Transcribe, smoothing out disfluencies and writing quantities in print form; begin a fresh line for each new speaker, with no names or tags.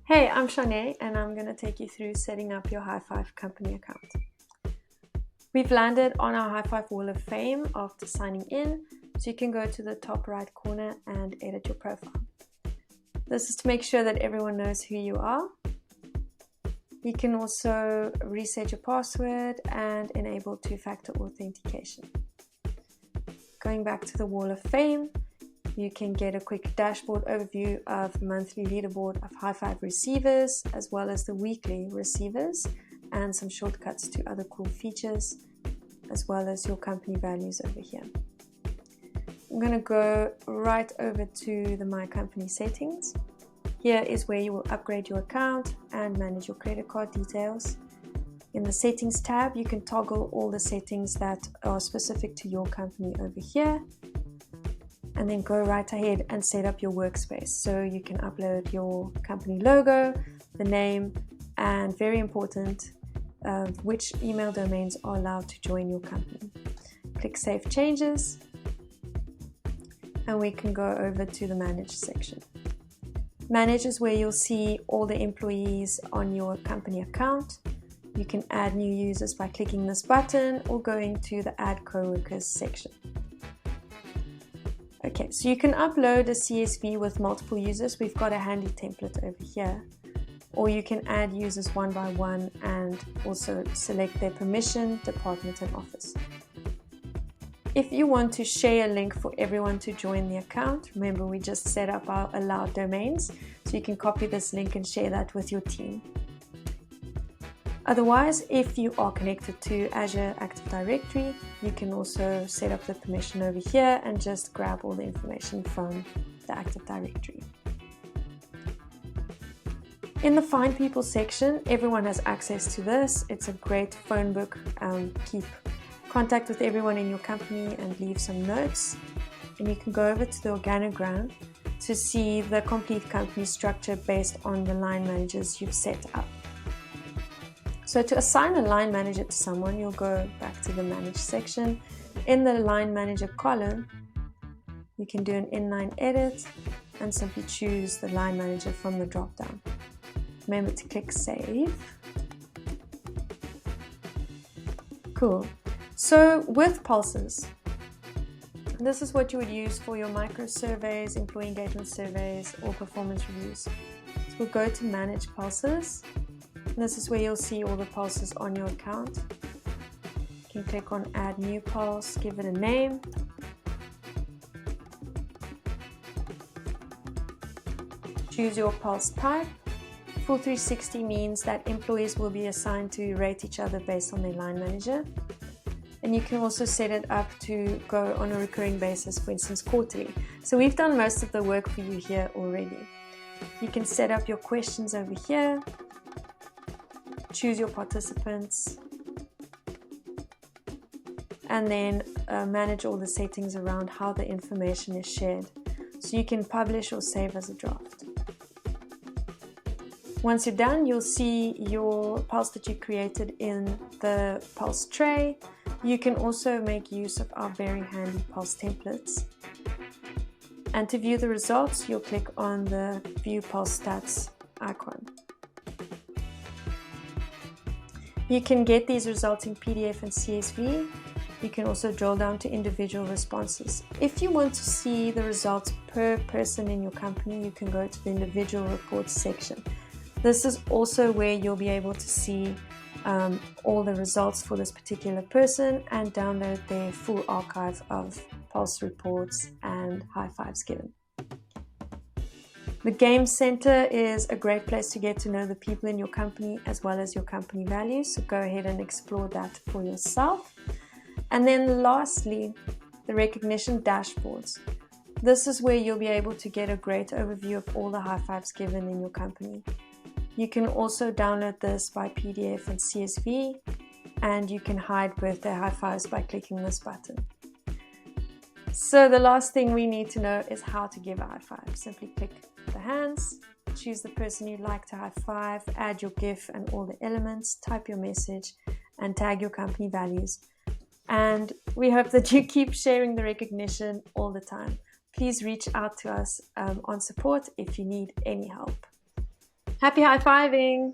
Hey, I'm Shanae, and I'm going to take you through setting up your Hi5 company account. We've landed on our Hi5 Wall of Fame after signing in, so you can go to the top right corner and edit your profile. This is to make sure that everyone knows who you are. You can also reset your password and enable two-factor authentication. Going back to the Wall of Fame, you can get a quick dashboard overview of monthly leaderboard of Hi5 receivers, as well as the weekly receivers, and some shortcuts to other cool features, as well as your company values over here. I'm going to go right over to the My Company settings. Here is where you will upgrade your account and manage your credit card details. In the settings tab, you can toggle all the settings that are specific to your company over here. And then go right ahead and set up your workspace. So you can upload your company logo, the name, and very important, which email domains are allowed to join your company. Click Save Changes, and we can go over to the Manage section. Manage is where you'll see all the employees on your company account. You can add new users by clicking this button or going to the Add Coworkers section. Okay, so you can upload a CSV with multiple users. We've got a handy template over here. Or you can add users one by one and also select their permission, department, and office. If you want to share a link for everyone to join the account, remember we just set up our allowed domains, so you can copy this link and share that with your team. Otherwise, if you are connected to Azure Active Directory, you can also set up the permission over here and just grab all the information from the Active Directory. In the Find People section, everyone has access to this. It's a great phone book. Keep contact with everyone in your company and leave some notes. And you can go over to the organogram to see the complete company structure based on the line managers you've set up. So to assign a line manager to someone, you'll go back to the Manage section. In the Line Manager column, you can do an inline edit and simply choose the line manager from the drop-down. Remember to click Save. Cool. So with pulses, this is what you would use for your micro surveys, employee engagement surveys, or performance reviews. So we'll go to Manage Pulses. This is where you'll see all the pulses on your account. You can click on Add New Pulse, give it a name. Choose your pulse type. Full 360 means that employees will be assigned to rate each other based on their line manager. And you can also set it up to go on a recurring basis, for instance, quarterly. So we've done most of the work for you here already. You can set up your questions over here. Choose your participants, and then manage all the settings around how the information is shared. So you can publish or save as a draft. Once you're done, you'll see your pulse that you created in the pulse tray. You can also make use of our very handy pulse templates. And to view the results, you'll click on the View Pulse Stats icon. You can get these results in PDF and CSV. You can also drill down to individual responses. If you want to see the results per person in your company, you can go to the Individual Reports section. This is also where you'll be able to see all the results for this particular person and download their full archive of pulse reports and high fives given. The Game Center is a great place to get to know the people in your company as well as your company values, so go ahead and explore that for yourself. And then lastly, the recognition dashboards. This is where you'll be able to get a great overview of all the high fives given in your company. You can also download this by PDF and CSV, and you can hide birthday high fives by clicking this button. So the last thing we need to know is how to give a high five. Simply click the hands, choose the person you'd like to high five, add your GIF and all the elements, type your message, and tag your company values. And we hope that you keep sharing the recognition all the time. Please reach out to us on support if you need any help. Happy high-fiving!